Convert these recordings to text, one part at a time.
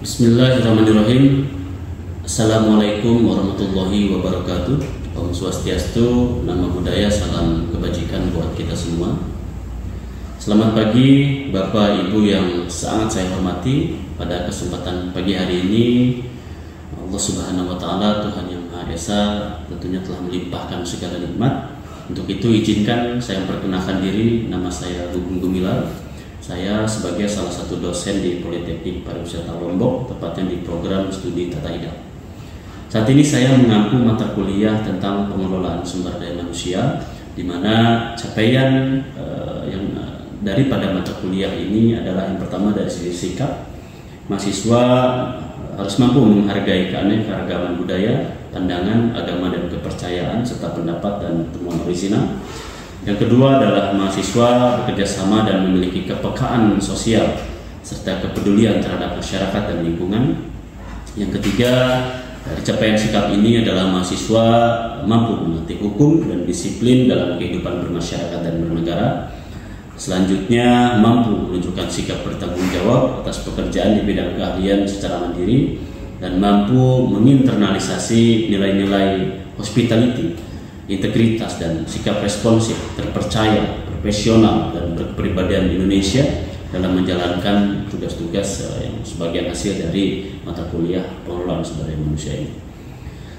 Bismillahirrahmanirrahim. Assalamualaikum warahmatullahi wabarakatuh. Om Swastiastu, nama budaya, salam kebajikan buat kita semua. Selamat pagi Bapak Ibu yang sangat saya hormati. Pada kesempatan pagi hari ini, Allah Subhanahu wa Ta'ala, Tuhan yang Maha Esa, tentunya telah melimpahkan segala nikmat. Untuk itu izinkan saya memperkenalkan diri. Nama saya Gugum Gumilar. Saya sebagai salah satu dosen di Politeknik Pariwisata Lombok, tepatnya di program studi Tata Hidup. Saat ini saya mengampu mata kuliah tentang pengelolaan sumber daya manusia, di mana capaian yang daripada mata kuliah ini adalah yang pertama dari sisi sikap. Mahasiswa harus mampu menghargai keanekaragaman budaya, pandangan, agama, dan kepercayaan, serta pendapat dan temuan orisinal. Yang kedua adalah mahasiswa bekerja sama dan memiliki kepekaan sosial serta kepedulian terhadap masyarakat dan lingkungan. Yang ketiga, dari capaian sikap ini adalah mahasiswa mampu memetik hukum dan disiplin dalam kehidupan bermasyarakat dan bernegara. Selanjutnya, mampu menunjukkan sikap bertanggung jawab atas pekerjaan di bidang keahlian secara mandiri dan mampu menginternalisasi nilai-nilai hospitality, integritas, dan sikap responsif, terpercaya, profesional, dan berkepribadian Indonesia dalam menjalankan tugas-tugas yang sebagian hasil dari mata kuliah pengelolaan sumber daya manusia ini.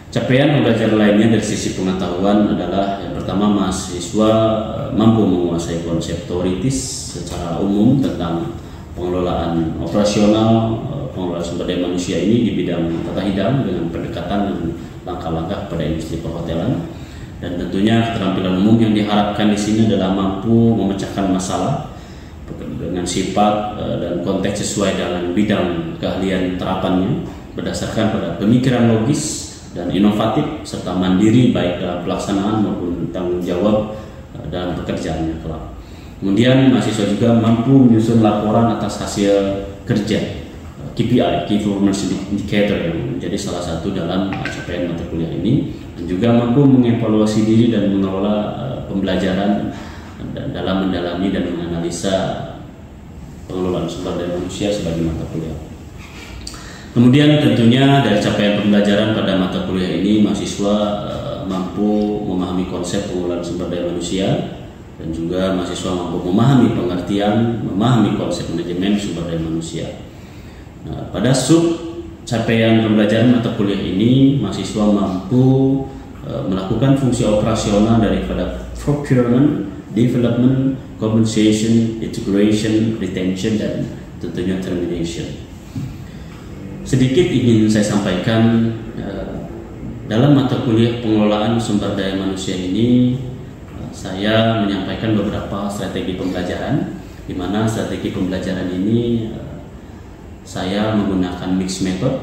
Capaian pembelajaran lainnya dari sisi pengetahuan adalah yang pertama, mahasiswa mampu menguasai konsep teoritis secara umum tentang pengelolaan operasional pengelolaan sumber daya manusia ini di bidang tata hidang dengan pendekatan dan langkah-langkah pada industri perhotelan. Dan tentunya keterampilan umum yang diharapkan di sini adalah mampu memecahkan masalah dengan sifat dan konteks sesuai dengan bidang keahlian terapannya berdasarkan pada pemikiran logis dan inovatif serta mandiri baik dalam pelaksanaan maupun tanggung jawab dalam pekerjaannya kelak. Kemudian mahasiswa juga mampu menyusun laporan atas hasil kerja KPI, Key Performance Indicator, yang menjadi salah satu dalam capaian mata kuliah ini, dan juga mampu mengevaluasi diri dan mengelola pembelajaran dalam mendalami dan menganalisa pengelolaan sumber daya manusia sebagai mata kuliah. Kemudian tentunya dari capaian pembelajaran pada mata kuliah ini, mahasiswa mampu memahami konsep pengelolaan sumber daya manusia, dan juga mahasiswa mampu memahami pengertian, memahami konsep manajemen sumber daya manusia. Nah, pada capaian pembelajaran mata kuliah ini, mahasiswa mampu melakukan fungsi operasional daripada procurement, development, compensation, integration, retention, dan tentunya termination. Sedikit ingin saya sampaikan dalam mata kuliah pengelolaan sumber daya manusia ini, saya menyampaikan beberapa strategi pembelajaran, di mana strategi pembelajaran ini saya menggunakan mixed method,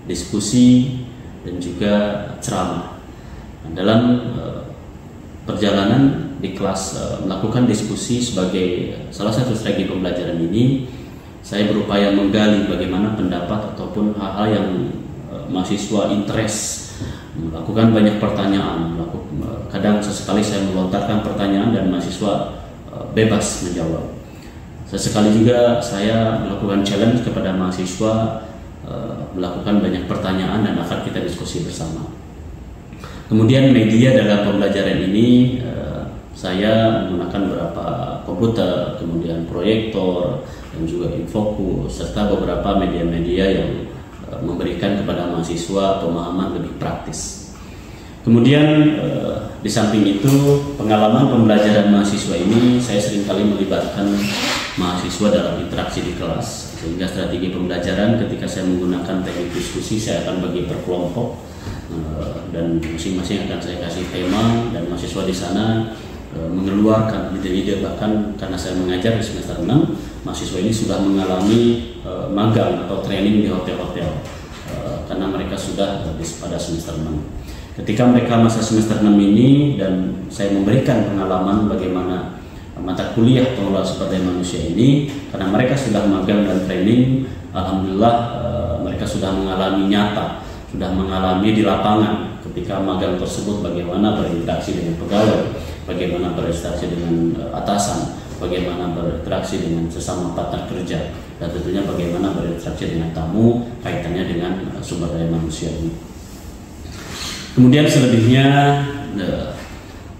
diskusi, dan juga ceramah. Dalam perjalanan di kelas melakukan diskusi sebagai salah satu strategi pembelajaran ini, saya berupaya menggali bagaimana pendapat ataupun hal-hal yang mahasiswa interest, melakukan banyak pertanyaan. Kadang sesekali saya melontarkan pertanyaan dan mahasiswa bebas menjawab. Sesekali juga saya melakukan challenge kepada mahasiswa, melakukan banyak pertanyaan dan akan kita diskusi bersama. Kemudian media dalam pembelajaran ini, saya menggunakan beberapa komputer, kemudian proyektor, dan juga infokus, serta beberapa media-media yang memberikan kepada mahasiswa pemahaman lebih praktis. Kemudian di samping itu, pengalaman pembelajaran mahasiswa ini, saya seringkali melibatkan mahasiswa dalam interaksi di kelas, sehingga strategi pembelajaran ketika saya menggunakan teknik diskusi, saya akan bagi per kelompok, dan masing-masing akan saya kasih tema, dan mahasiswa di sana mengeluarkan ide-ide. Bahkan karena saya mengajar di semester 6, mahasiswa ini sudah mengalami magang atau training di hotel-hotel, karena mereka sudah pada semester 6. Ketika mereka masa semester 6 ini, dan saya memberikan pengalaman bagaimana mata kuliah pengelolaan sumber daya manusia ini, karena mereka sudah magang dan training, alhamdulillah mereka sudah mengalami nyata, sudah mengalami di lapangan ketika magang tersebut bagaimana berinteraksi dengan pegawai, bagaimana berinteraksi dengan atasan, bagaimana berinteraksi dengan sesama partner kerja, dan tentunya bagaimana berinteraksi dengan tamu, kaitannya dengan sumber daya manusia ini. Kemudian selebihnya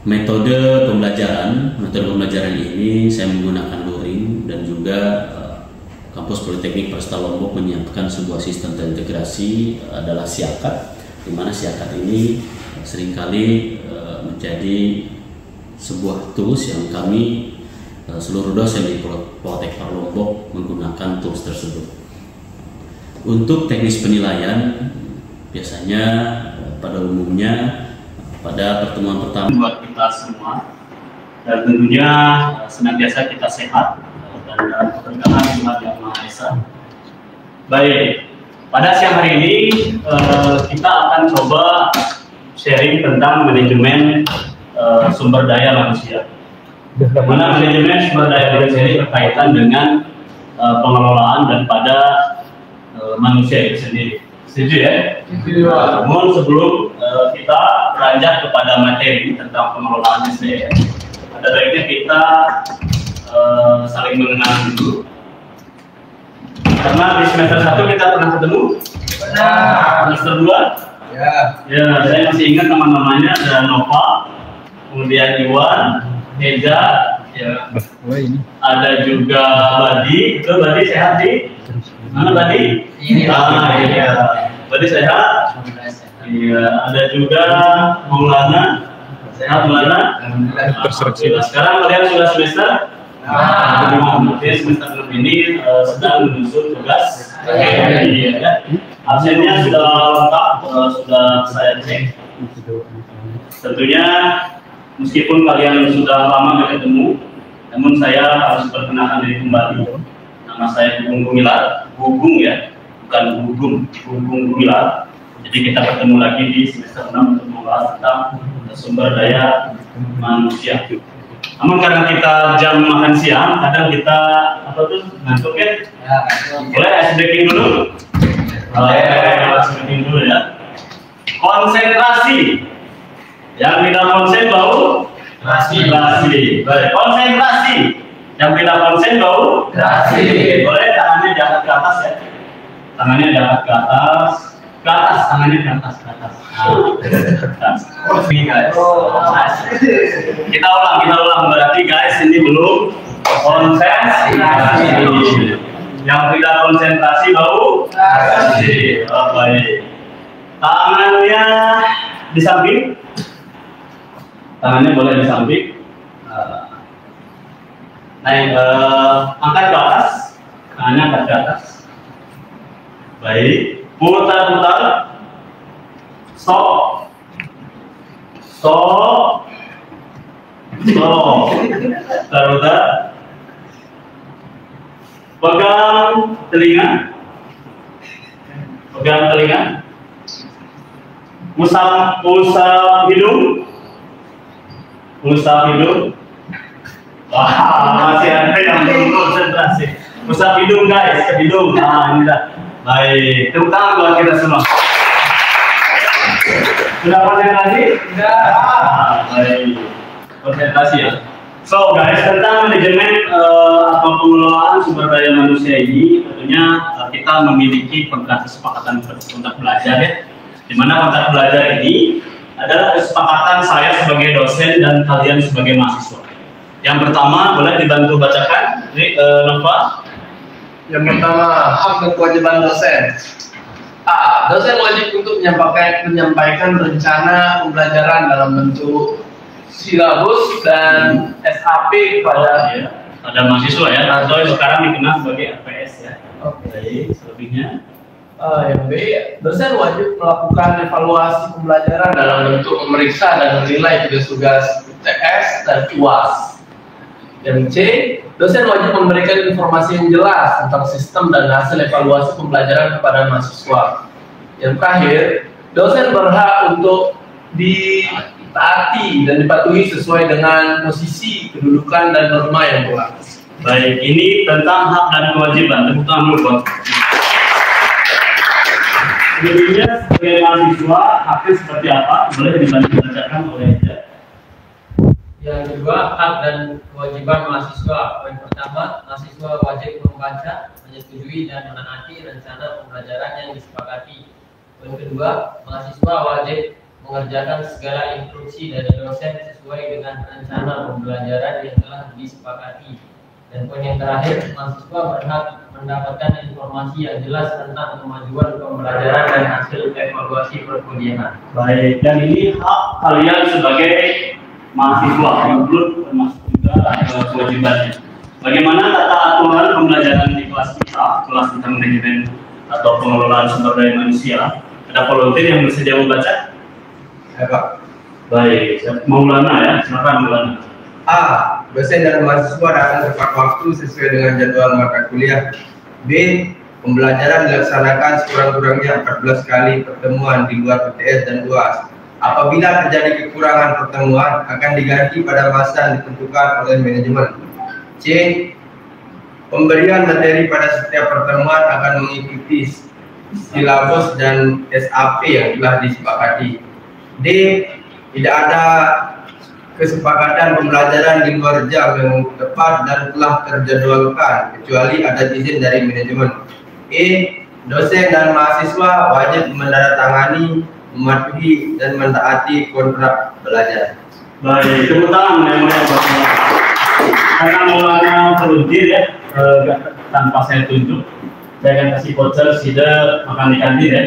metode pembelajaran ini saya menggunakan luring, dan juga Kampus Politeknik Prasta Lombok menyiapkan sebuah sistem terintegrasi adalah Siakat, di mana Siakat ini seringkali menjadi sebuah tools yang kami seluruh dosen di Politeknik Lombok menggunakan tools tersebut. Untuk teknis penilaian biasanya pada umumnya pada pertemuan pertama buat kita semua, dan tentunya senantiasa kita sehat dan dalam keberkahan Tuhan Yang Maha Esa. Baik, pada siang hari ini kita akan coba sharing tentang manajemen sumber daya manusia. Mana manajemen sumber daya manusia ini berkaitan dengan pengelolaan daripada manusia itu sendiri. Setuju ya? Namun sebelum kita beranjak kepada materi tentang pengelolaan SDM, ada baiknya kita saling mengenal dulu. Karena di semester 1 kita pernah ketemu. Semester 2? Ya, saya masih ingat nama-namanya, ada Nova, kemudian Iwan, Eza, ya. Ada juga Badi. Itu Badi sehat di mana Badi? Iya. Badi sehat? Iya. Ada juga Maulana. Sehat Maulana? Alhamdulillah. Sekarang kalian sudah semester? Jadi semester 6 ini sedang menyusun tugas. Iya. Absennya sudah lengkap, sudah saya cek. Tentunya meskipun kalian sudah lama tidak ketemu, namun saya harus perkenalkan diri kembali. Nama saya Gugung Gumilar, Gugung ya, bukan Gugung Gumilar. Jadi kita bertemu lagi di semester 6 untuk membahas tentang sumber daya manusia. Namun karena kita jam makan siang, kadang kita ngantuk ya? Boleh ice breaking dulu? Ice breaking dulu ya. Konsentrasi. Yang tidak konsen bau rasi. Baik, konsentrasi. Yang tidak konsen bau rasi. Boleh tangannya diangkat ke atas ya. Tangannya diangkat ke atas. Tangannya ke atas. Kita ulang berarti guys ini belum konsentrasi. Yang tidak konsentrasi bau rasi. Baik. Tangannya di samping. Tangannya boleh di samping. Naik, angkat ke atas. Tangannya angkat ke atas. Baik. Putar. Stop. Putar. Pegang telinga. Usap hidung. Wah, masih ada yang belum konsentrasi. Usap hidung guys, ke hidung. Ini dah. Baik, tepuk tangan buat kita semua. Sudah konsentrasi? Sudah. Baik, konsentrasi ya. So guys, tentang manajemen atau pengelolaan sumber daya manusia ini, tentunya kita memiliki kontrak kesepakatan kontrak belajar ya. Di mana kontrak belajar ini adalah kesepakatan saya sebagai dosen dan kalian sebagai mahasiswa. Yang pertama, boleh dibantu bacakan, Nova. Yang pertama, hak dan kewajiban dosen. A. Dosen wajib untuk menyampaikan rencana pembelajaran dalam bentuk silabus dan SAP kepada pada mahasiswa ya, atau sekarang dikenal sebagai RPS ya. Oke. Selebihnya. Yang B, dosen wajib melakukan evaluasi pembelajaran dalam bentuk memeriksa dan menilai tugas-tugas UTS dan UAS. Yang C, dosen wajib memberikan informasi yang jelas tentang sistem dan hasil evaluasi pembelajaran kepada mahasiswa. Yang terakhir, dosen berhak untuk ditaati dan dipatuhi sesuai dengan posisi, kedudukan, dan norma yang berlaku. Baik, ini tentang hak dan kewajiban. Tepuk tangan dulu, Bang. Sebelumnya sebagai mahasiswa, haknya seperti apa? Boleh dibantu bacakan oleh Eda. Yang kedua, hak dan kewajiban mahasiswa. Poin pertama, mahasiswa wajib membaca, menyetujui dan menaati rencana pembelajaran yang disepakati. Poin kedua, mahasiswa wajib mengerjakan segala instruksi dari dosen sesuai dengan rencana pembelajaran yang telah disepakati. Dan poin yang terakhir, mahasiswa berhak mendapatkan informasi yang jelas tentang kemajuan pembelajaran dan hasil evaluasi perkuliahan. Baik, dan ini hak kalian sebagai mahasiswa yang belum termasuk juga kewajibannya. Bagaimana tata aturan pembelajaran di kelas kita, kelas tentang manajemen atau pengelolaan sumber daya manusia? Ada volunteer yang bersedia membaca? Ya, Pak. Baik, Maulana ya, silakan Maulana. A. Dosen dan mahasiswa datang tepat waktu sesuai dengan jadwal mata kuliah. B. Pembelajaran dilaksanakan sekurang-kurangnya 14 kali pertemuan di luar PTS dan UAS. Apabila terjadi kekurangan pertemuan, akan diganti pada masa yang ditentukan oleh manajemen. C. Pemberian materi pada setiap pertemuan akan mengikuti silabus dan SAP yang telah disepakati. D. Tidak ada kesepakatan pembelajaran di luar jam yang tepat dan telah terjadwalkan kecuali ada izin dari manajemen. E. Dosen dan mahasiswa wajib menandatangani, mematuhi dan mentaati kontrak belajar. Baik, tepuk tangan yang mulia buat karena Maulana volunteer ya, tanpa saya tunjuk, saya akan kasih voucher sida makan di kantin ya.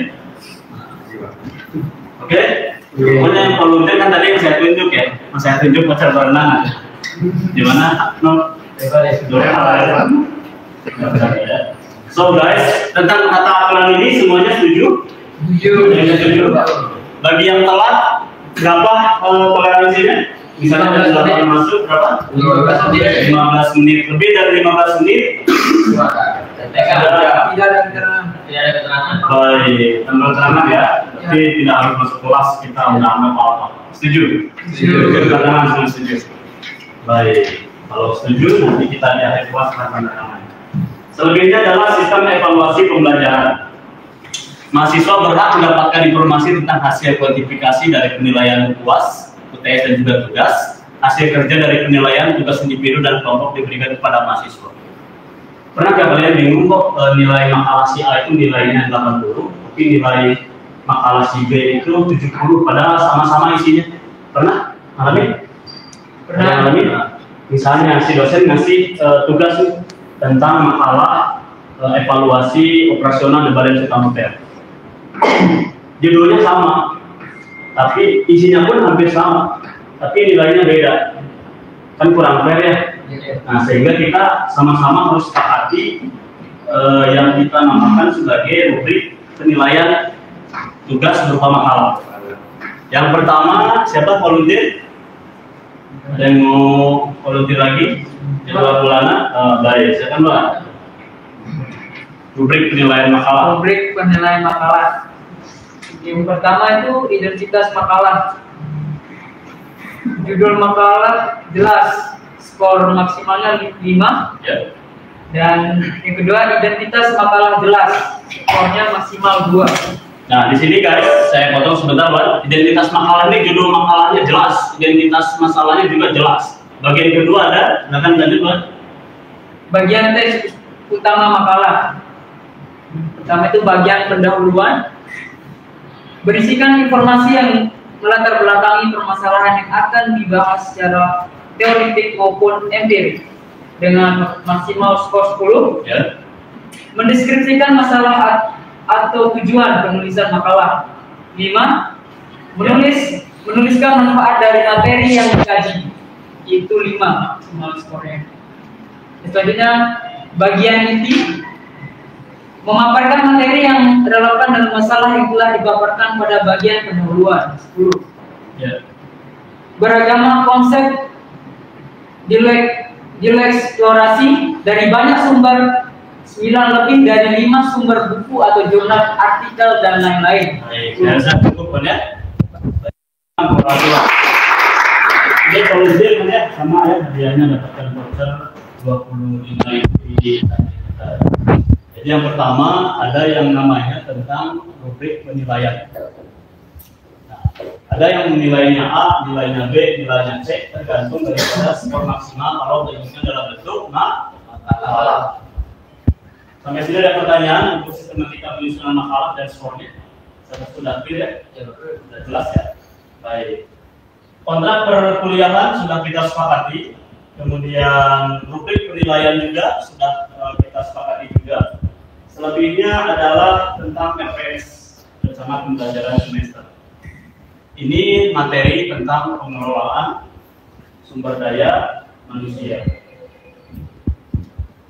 Oke? Pokoknya yang volunteer kan tadi yang saya tunjuk ya, saya tunjuk voucher berenang. Gimana? No? So guys, tentang kata aturan ini semuanya setuju? Setuju. Bagi yang telat, berapa toleransinya? Misalnya dari 8 masuk berapa? 15 menit. Lebih dari 15 menit? Tidak ada keterangan. Baik, tanpa keterangan ya. Tapi tidak harus masuk kelas, kita udah nggak apa-apa. Setuju? Setuju. Keterangan semua setuju. Baik, kalau setuju nanti kita di akhir kelas akan tanda tangan. Selebihnya adalah sistem evaluasi pembelajaran. Mahasiswa berhak mendapatkan informasi tentang hasil kuantifikasi dari penilaian UAS, UTS dan juga tugas. Hasil kerja dari penilaian tugas individu dan kelompok diberikan kepada mahasiswa. Pernah nggak kalian bingung kok nilai makalah si A itu nilainya 80, tapi nilai makalah si B itu 70, padahal sama-sama isinya? Pernah? Alami? Pernah alami? Misalnya si dosen ngasih tugas tentang makalah evaluasi operasional di Badan Suta Motor. Judulnya sama, tapi isinya pun hampir sama, tapi nilainya beda, kan kurang fair ya. Nah, sehingga kita sama-sama harus sepakati yang kita namakan sebagai rubrik penilaian tugas berupa makalah. Yang pertama, siapa volunteer? Ada yang mau volunteer lagi? Coba Maulana, baik, silakan Mbak. Rubrik penilaian makalah. Rubrik penilaian makalah. Yang pertama itu identitas makalah. Judul makalah jelas, skor maksimalnya 5. Ya. Dan yang kedua identitas makalah jelas, skornya maksimal 2. Nah, di sini guys, saya potong sebentar, Pak. Identitas makalah ini judul makalahnya jelas, identitas masalahnya juga jelas. Bagian kedua ada, silakan lanjut, Pak. Bagian teks utama makalah. Pertama itu bagian pendahuluan. Berisikan informasi yang melatar belakangi permasalahan yang akan dibahas secara teoretik maupun empirik dengan maksimal skor 10. Ya. Mendeskripsikan masalah atau tujuan penulisan makalah. 5. Menuliskan manfaat dari materi yang dikaji. Itu 5 maksimal skornya. Selanjutnya bagian inti. Memaparkan materi yang relevan dan masalah yang telah dipaparkan pada bagian pendahuluan 10. Ya. Beragama konsep dieksplorasi dari banyak sumber, 9 lebih dari 5 sumber buku atau jurnal, artikel dan lain-lain. Baik, saya rasa cukup ya. Jadi kalau dia sama ya, hadiahnya dapatkan voucher 25.000 Jadi yang pertama ada yang namanya tentang rubrik penilaian. Nah, Ada yang nilainya A, nilainya B, nilainya C, tergantung daripada skor maksimal kalau diujikan dalam bentuk makalah. Sampai sini ada pertanyaan untuk sistematika penyusunan makalah dan skornya? Sudah clear ya? Sudah jelas ya? Baik. Kontrak perkuliahan sudah kita sepakati, kemudian rubrik penilaian juga sudah kita sepakati juga. Selebihnya adalah tentang LPS bersama pembelajaran semester. Ini materi tentang pengelolaan sumber daya manusia.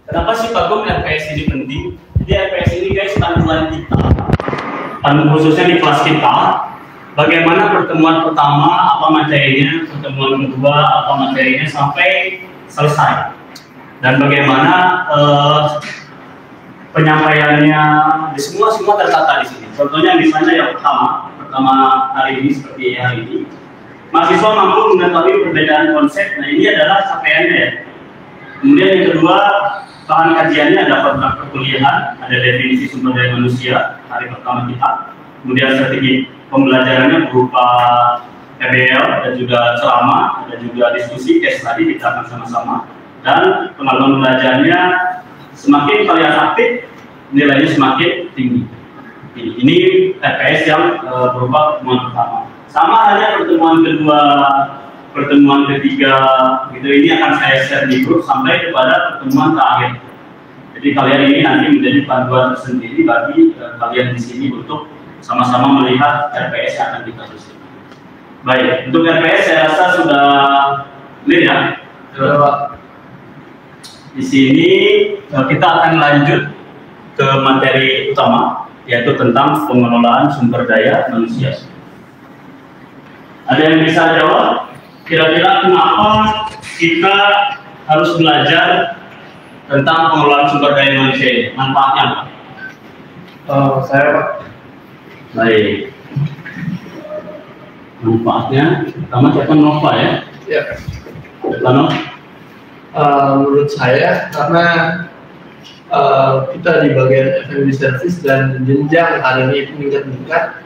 Kenapa sih Pak Gum LPS ini penting? Jadi LPS ini guys panduan kita, khususnya di kelas kita. Bagaimana pertemuan pertama, apa materinya, pertemuan kedua, apa materinya sampai selesai. Dan bagaimana penyampaiannya, semua tertata di sini. Contohnya misalnya yang pertama hari ini seperti hari ini, mahasiswa mampu mengetahui perbedaan konsep. Nah ini adalah capaiannya ya. Kemudian yang kedua, bahan kajiannya ada kontrak perkuliahan, ada definisi sumber daya manusia hari pertama kita. Kemudian strategi pembelajarannya berupa PBL dan juga ceramah, ada juga diskusi case tadi kita akan sama-sama. Dan pengalaman belajarnya semakin kalian aktif, nilainya semakin tinggi. Ini LPS yang berupa pertemuan pertama. Sama halnya pertemuan kedua, pertemuan ketiga, gitu ini akan saya share di grup sampai kepada pertemuan terakhir. Jadi kalian ini nanti menjadi panduan tersendiri bagi kalian di sini untuk sama-sama melihat LPS yang akan kita susun. Baik, untuk LPS saya rasa sudah clear ya. Di sini kita akan lanjut ke materi utama, yaitu tentang pengelolaan sumber daya manusia. Ada yang bisa jawab? Kira-kira kenapa kita harus belajar tentang pengelolaan sumber daya manusia ini? Manfaatnya apa? Saya Pak. Baik. Manfaatnya, pertama siapa Nova ya? Ya. Lano? Menurut saya karena kita di bagian F&B service dan jenjang karirnya itu meningkat-meningkat,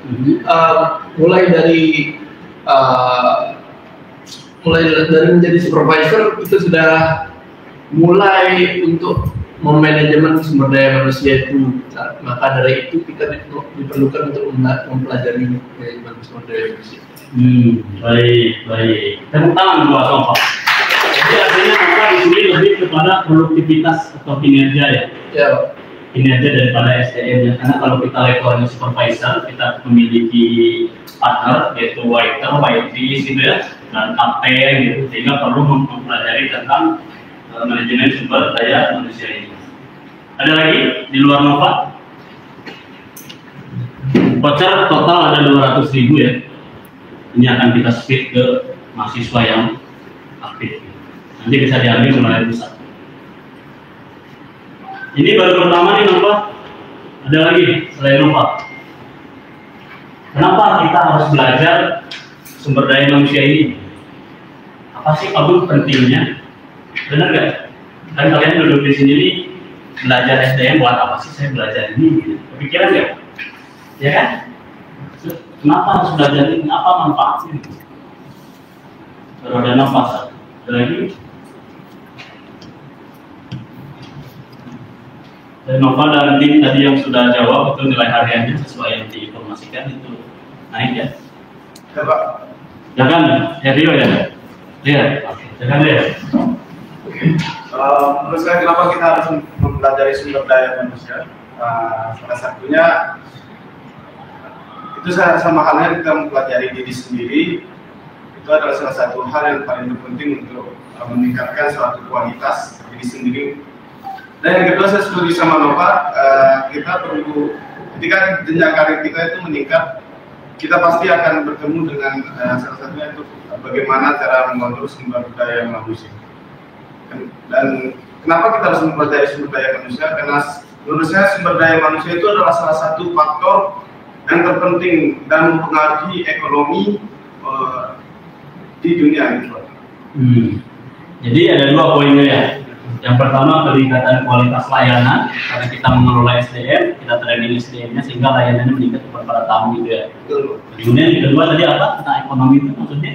mulai dari menjadi supervisor itu sudah mulai untuk memanajemen sumber daya manusia itu. Maka dari itu kita diperlukan untuk mempelajari manajemen sumber daya manusia. Baik. Tepuk tangan buat Nova. Jadi artinya Nova di sini lebih kepada produktivitas atau kinerja ya? Ya. Kinerja daripada SDM ya. Karena kalau kita levelnya supervisor, kita memiliki partner yaitu waiter, waitress gitu ya, dan kapten gitu, sehingga perlu mempelajari tentang manajemen sumber daya manusia ini. Ada lagi di luar Nova? Voucher total ada 200.000 ya. Ini akan kita split ke mahasiswa yang aktif. Nanti bisa diambil melalui pusat. Ini baru pertama nih Nova. Ada lagi selain Nova. Kenapa kita harus belajar sumber daya manusia ini? Apa sih Pak pentingnya? Benar nggak? Kan kalian duduk di sini nih, belajar SDM buat apa sih saya belajar ini? Gitu. Kepikiran nggak? Ya kan? Kenapa harus belajar ini? Apa manfaatnya? Baru ada nafas. Ada lagi? Dan Nova dan tim tadi yang sudah jawab itu nilai hariannya sesuai yang diinformasikan itu naik ya? Ya Pak. Jangan Rio ya? Lihat. Jangan lihat. Menurut saya kenapa kita harus mempelajari sumber daya manusia? Salah satunya itu sama halnya kita mempelajari diri sendiri. Itu adalah salah satu hal yang paling penting untuk meningkatkan suatu kualitas diri sendiri. Dan yang kedua saya setuju sama Nova, kita perlu ketika jenjang karir kita itu meningkat, kita pasti akan bertemu dengan salah satunya itu bagaimana cara mengontrol sumber daya manusia. Dan kenapa kita harus mempelajari sumber daya manusia? Karena menurut saya sumber daya manusia itu adalah salah satu faktor yang terpenting dan mempengaruhi ekonomi di dunia ini. Jadi ada dua poinnya ya. Yang pertama peningkatan kualitas layanan, karena kita mengelola SDM, kita training SDM-nya sehingga layanannya meningkat kepada tamu gitu ya. Kemudian yang kedua tadi apa? Tentang ekonomi itu maksudnya?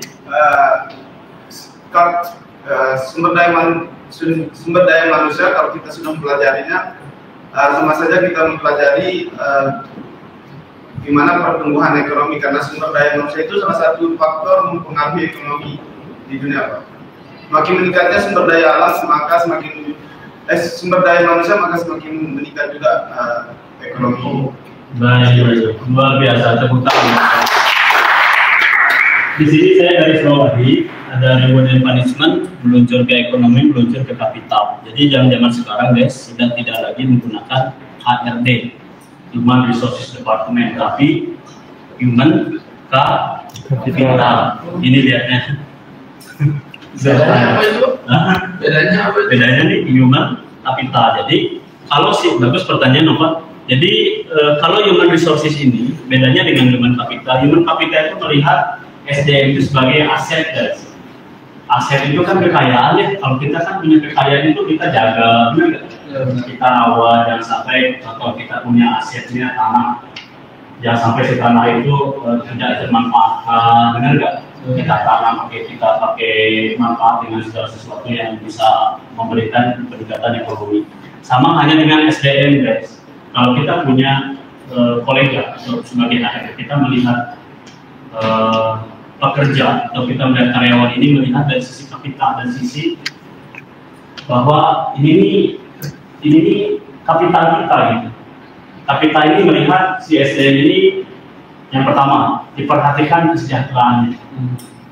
Sumber daya manusia kalau kita sudah mempelajarinya, sama saja kita mempelajari gimana pertumbuhan ekonomi, karena sumber daya manusia itu salah satu faktor mempengaruhi ekonomi di dunia, Pak. Makin meningkatnya sumber daya alam, maka semakin sumber daya manusia maka semakin meningkat juga ekonomi. Baik, luar biasa, tepuk tangan. Di sini saya garis bawahi ada reward and punishment, meluncur ke ekonomi, meluncur ke kapital. Jadi zaman sekarang guys sudah tidak lagi menggunakan HRD, Human Resources Department, tapi Human Capital. Ini lihatnya. Bedanya apa itu? Bedanya apa itu? Bedanya nih human capital. Jadi kalau bagus pertanyaan Nova. Jadi kalau human resources ini bedanya dengan human capital. Human capital itu melihat SDM itu sebagai aset, guys. Aset itu kan kekayaan ya. Kalau kita kan punya kekayaan itu kita jaga, benar nggak? Kita rawat, jangan sampai atau kita punya asetnya tanah, jangan sampai si tanah itu tidak termanfaatkan, benar nggak? Kita tanam, kita pakai manfaat dengan segala sesuatu yang bisa memberikan peningkatan ekonomi. Sama hanya dengan SDM, guys. Kalau kita punya kolega atau sebagai AHR, kita melihat pekerja atau kita melihat karyawan ini melihat dari sisi kapital dan sisi bahwa ini kapital kita gitu. Kapital ini melihat si SDM ini yang pertama diperhatikan kesejahteraannya,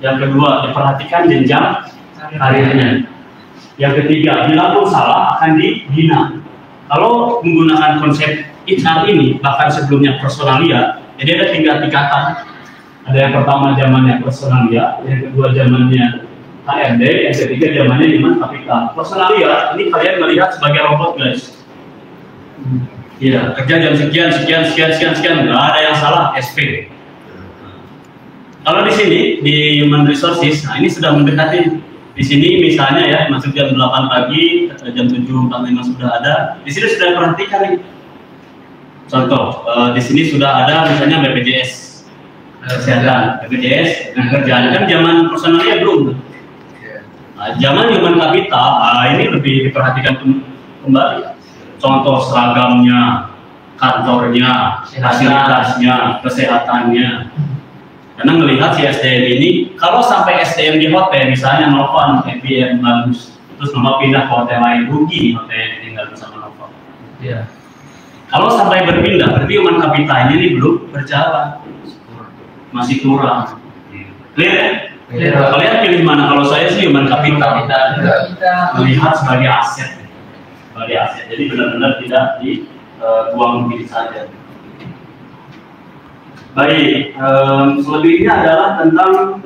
yang kedua diperhatikan jenjang karirnya, yang ketiga bila pun salah akan dibina. Kalau menggunakan konsep HR ini bahkan sebelumnya personalia, jadi ada 3 tingkatan. Ada yang pertama zamannya personalia, yang kedua zamannya HRD, yang ketiga zamannya human capital. Personalia ini kalian melihat sebagai robot, guys. Iya, kerja jam sekian, nggak ada yang salah, SP. Kalau di sini di human resources, nah ini sudah mendekati. Di sini misalnya ya masuk jam 8 pagi, jam 7.45 sudah ada. Di sini sudah perhatikan nih. Contoh, di sini sudah ada misalnya BPJS kesehatan, BPJS dan kerjaan kan zaman personalnya belum. Nah, zaman human capital, ini lebih diperhatikan kembali. Contoh seragamnya, kantornya, fasilitasnya, kesehatannya. Karena melihat si SDM ini, kalau sampai SDM di hotel, misalnya Nova, MPM bagus, terus Nova pindah ke hotel lain, rugi hotel yang tinggal bersama Nova. Iya. Kalau sampai berpindah, berarti human capital ini belum berjalan, masih kurang. Clear ya? Kalian pilih mana? Kalau saya sih human capital, melihat sebagai aset. Jadi benar-benar tidak dibuang begitu saja. Baik, selebihnya adalah tentang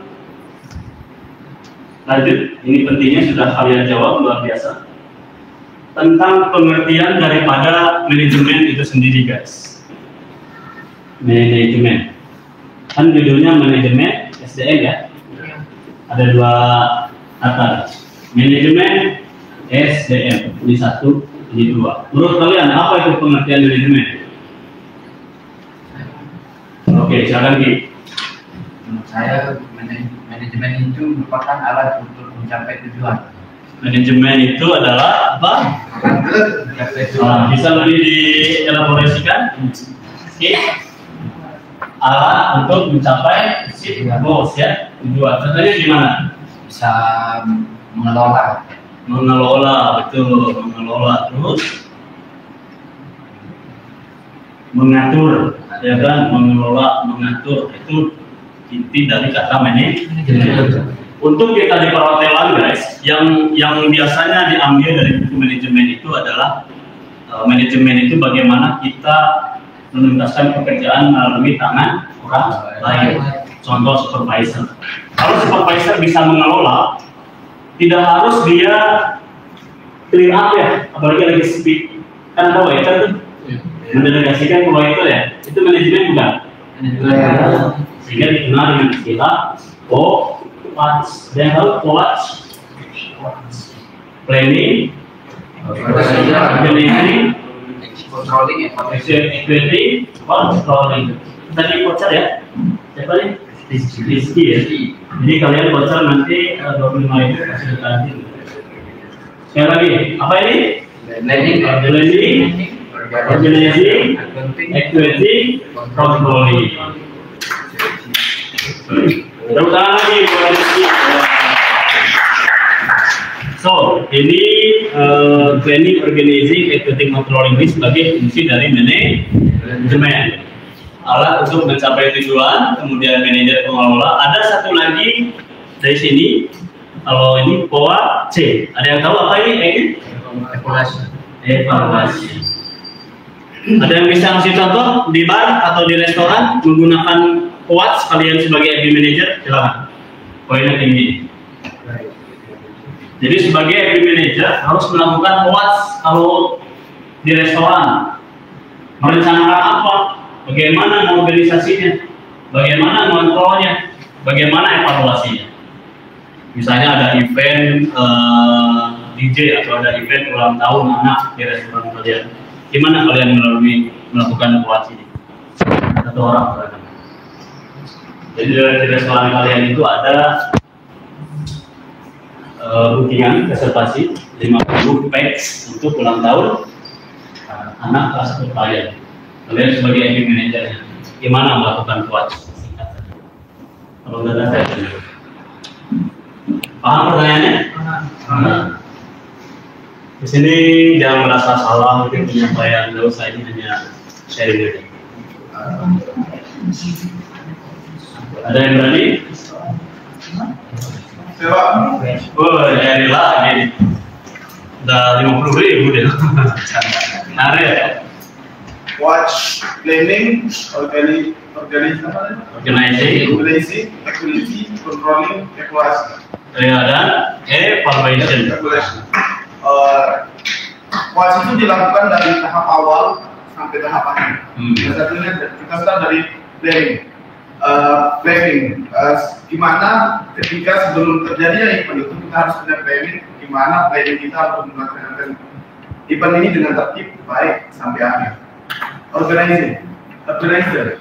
lanjut. Ini pentingnya sudah kalian jawab luar biasa. Tentang pengertian daripada manajemen itu sendiri, guys. Manajemen. Kan judulnya manajemen SDM ya. Ada 2 kata. Manajemen SDM, ini 1, ini 2. Menurut kalian apa itu pengertian manajemen? Oke, silakan Ki. Menurut saya manajemen itu merupakan alat untuk mencapai tujuan. Manajemen itu adalah apa? Bisa lebih dielaborasikan? Ki? Alat untuk mencapai goals ya, tujuan. Contohnya gimana? Bisa mengelola. Betul, mengelola terus mengatur, ya kan, mengatur itu inti dari kata manajemen. Untuk kita di perhotelan, guys, yang biasanya diambil dari buku manajemen itu adalah manajemen itu bagaimana kita menuntaskan pekerjaan melalui tangan orang lain. Contoh supervisor. Kalau supervisor bisa mengelola, tidak harus dia clear up ya, apalagi lagi sepi. Kan tahu ya, kan mendelegasikan ke waiter ya, itu manajemen bukan? Sehingga dikenal dengan istilah coach. Dia harus coach, planning, organizing, controlling, equity, controlling. Tadi voucher ya? Siapa nih? Rizky ya? Jadi kalian voucher nanti 25 itu kasih kantin. Sekali lagi, apa ini? lending, Organizing, equity, controlling. Tepuk tangan lagi buat Rizky. So, ini planning, organizing, equity, controlling ini sebagai fungsi dari manajemen. Alat untuk mencapai tujuan, kemudian manajer pengelola. Ada satu lagi dari sini, kalau ini POA C. Ada yang tahu apa ini? Evaluasi. Ada yang bisa ngasih contoh di bar atau di restoran menggunakan POA kalian sebagai admin manager? Silakan. Poinnya tinggi. Jadi sebagai admin manager harus melakukan POA kalau di restoran. Merencanakan apa? Bagaimana organisasinya, bagaimana mengontrolnya, bagaimana evaluasinya. Misalnya ada event DJ atau ada event ulang tahun anak di restoran kalian, gimana kalian melakukan evaluasi ini? Satu orang beragam. Jadi di restoran kalian itu ada bookingan reservasi 50 packs untuk ulang tahun anak kelas 1 kalian. Kalian sebagai admin manager, gimana melakukan kuat? Kalau nggak ada saya, paham pertanyaannya? Di sini jangan merasa salah mungkin penyampaian, nggak usah, ini hanya sharing aja. Ada yang berani? Oh, jadi lagi. Udah 50.000 deh. Hari ya. Watch planning, organizing, equity, controlling, evaluasi. Ya, dan evaluation. Watch itu dilakukan dari tahap awal sampai tahap akhir. Satunya kita start dari planning. Gimana ketika sebelum terjadi event itu kita harus punya planning. Gimana planning kita untuk melaksanakan event ini dengan tertib baik sampai akhir. Organizer,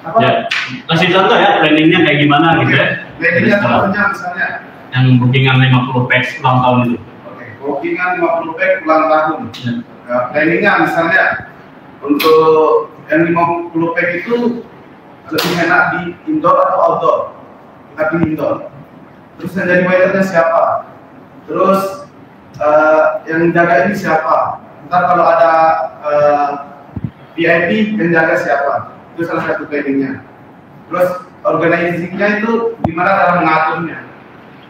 apa? Ya. Kasih contoh ya planningnya kayak gimana gitu ya. Planningnya contohnya misalnya yang bookingan 50 packs ulang tahun itu. Oke, bookingan 50 pack ulang tahun. Ya. Nah, planningnya misalnya untuk yang 50 pack itu lebih enak di indoor atau outdoor. Kita pilih indoor. Terus yang jadi waiternya siapa? Terus yang jaga ini siapa? Ntar kalau ada VIP yang jaga siapa? Itu salah satu planningnya. Terus organizingnya itu gimana cara mengaturnya?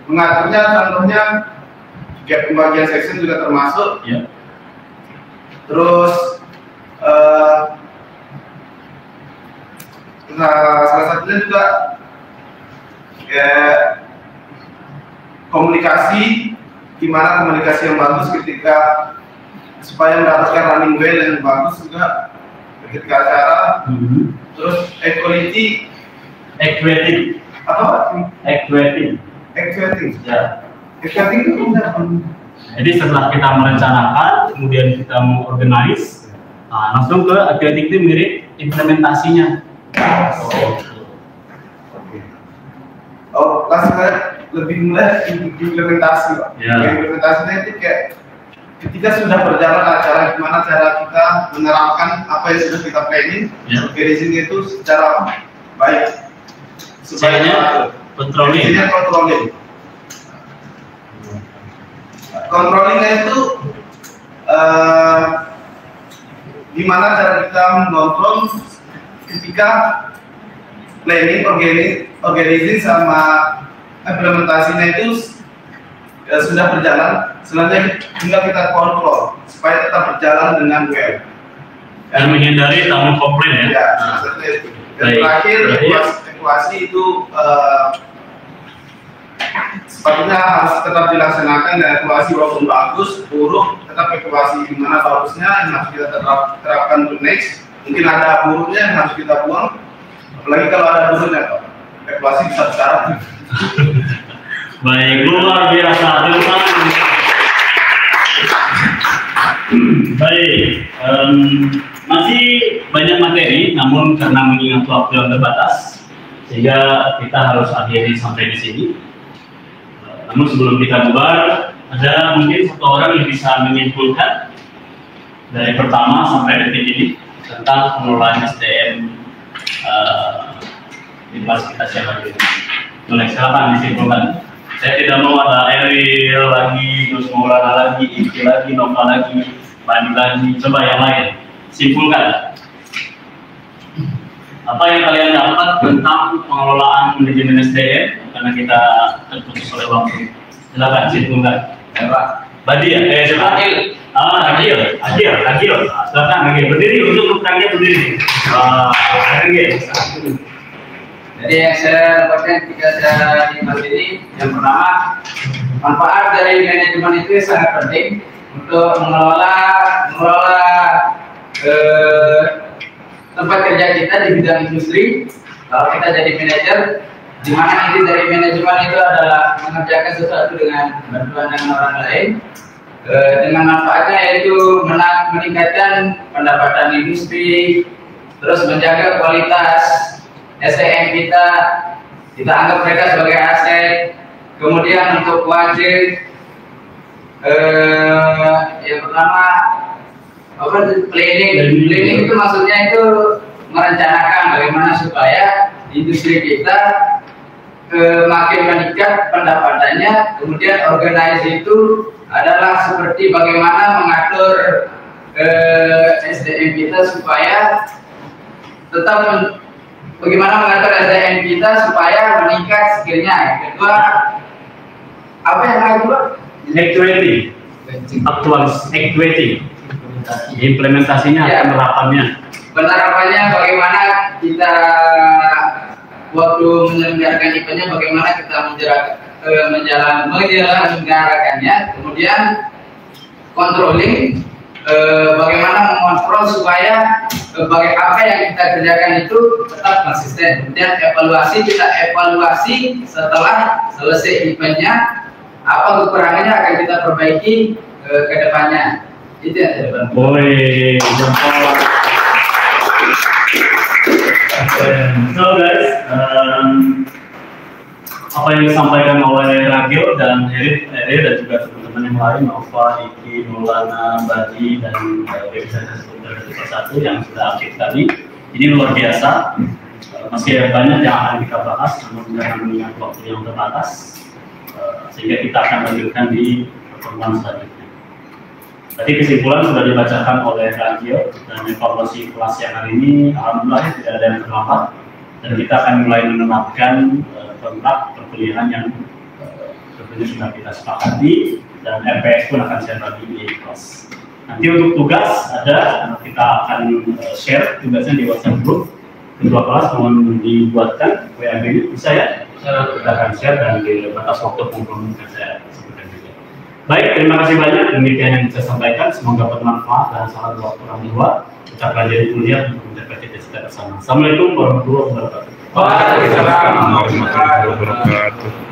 Mengaturnya contohnya kayak pembagian section juga termasuk. Ya. Terus salah satunya juga komunikasi, gimana komunikasi yang bagus ketika supaya mendapatkan running well yang bagus juga ketika acara. Terus equity apa? Equity. Ya. Equity itu Jadi setelah kita merencanakan, kemudian kita mengorganize, langsung ke equity itu mirip implementasinya. Langsung saya lebih mulai implementasi, Pak. Ya. Implementasinya itu kayak ketika sudah berjalan acara, gimana cara kita menerapkan apa yang sudah kita planning, organizing itu secara baik. Supaya controlling. Controllingnya itu gimana cara kita mengontrol ketika planning, organizing sama implementasinya itu sudah berjalan, selanjutnya tinggal kita kontrol supaya tetap berjalan dengan well. Dan menghindari tamu komplain ya. Ya, itu. Dan terakhir evaluasi itu sepatutnya harus tetap dilaksanakan, dan evaluasi walaupun bagus, buruk, tetap evaluasi gimana bagusnya yang harus kita terapkan untuk next. Mungkin ada buruknya yang harus kita buang, apalagi kalau ada buruknya, evaluasi bisa sekarang. Baik, luar biasa. Terima kasih. Baik, masih banyak materi, namun karena mengingat waktu yang terbatas, sehingga kita harus akhiri sampai di sini. Namun sebelum kita bubar, ada mungkin satu orang yang bisa menyimpulkan dari pertama sampai detik ini tentang pengelolaan SDM di fasilitas yang ada. Boleh, silakan disimpulkan. Saya tidak mau ada Eril lagi, terus Maulana lagi, Iki lagi, Nova lagi, Bani lagi, coba yang lain. Simpulkan. Apa yang kalian dapat tentang pengelolaan manajemen SDM karena kita terputus oleh waktu. Silakan simpulkan. Badi ya, silakan. Agil. Silakan Agil. Berdiri untuk tanya berdiri. Agil. Jadi yang saya dapatkan ketika saya di tempat ini, yang pertama, manfaat dari manajemen itu sangat penting untuk mengelola tempat kerja kita di bidang industri. Kalau kita jadi manajer, di mana inti dari manajemen itu adalah mengerjakan sesuatu dengan bantuan dengan orang lain, dengan manfaatnya yaitu meningkatkan pendapatan industri, terus menjaga kualitas SDM kita anggap mereka sebagai aset. Kemudian untuk wajib yang pertama planning itu maksudnya itu merencanakan bagaimana supaya industri kita makin meningkat pendapatannya. Kemudian organisasi itu adalah seperti bagaimana mengatur SDM kita supaya tetap bagaimana mengatur SDM kita supaya meningkat skillnya. Kedua, apa yang kedua? Actuating, implementasinya, ya. Penerapannya bagaimana kita waktu menyelenggarakan eventnya, bagaimana kita menyelenggarakannya. Kemudian controlling, bagaimana mengontrol supaya apa yang kita kerjakan itu tetap konsisten. Kemudian evaluasi, kita evaluasi setelah selesai eventnya, apa kekurangannya akan kita perbaiki ke depannya. Itu yang saya dapat. Boleh. So guys, apa yang disampaikan oleh Ragil dan Heri dan juga teman-teman yang lain, Nova, Iki, Maulana, Badi, dan bisa saya sebutkan satu persatu yang sudah aktif tadi, ini luar biasa. Masih banyak yang akan kita bahas, namun jangan mengingat waktu yang terbatas, sehingga kita akan lanjutkan di pertemuan selanjutnya. Tadi kesimpulan sudah dibacakan oleh Ragil dan evaluasi kelas yang hari ini, alhamdulillah tidak ada yang terlambat, dan kita akan mulai menerapkan kontrak perkuliahan yang tentunya sudah kita sepakati, dan RPS pun akan saya bagi di kelas. Nanti untuk tugas ada, kita akan share tugasnya di WhatsApp group. Kedua kelas mohon dibuatkan WA-nya, bisa ya? Kita akan share dan di batas waktu pengumuman saya sebutkan juga. Baik, terima kasih banyak. Demikian yang saya sampaikan. Semoga bermanfaat dan salah dua orang tua. Kita pelajari kuliah untuk mencapai cita-cita bersama. Assalamualaikum warahmatullahi wabarakatuh. Waalaikumsalam warahmatullahi wabarakatuh.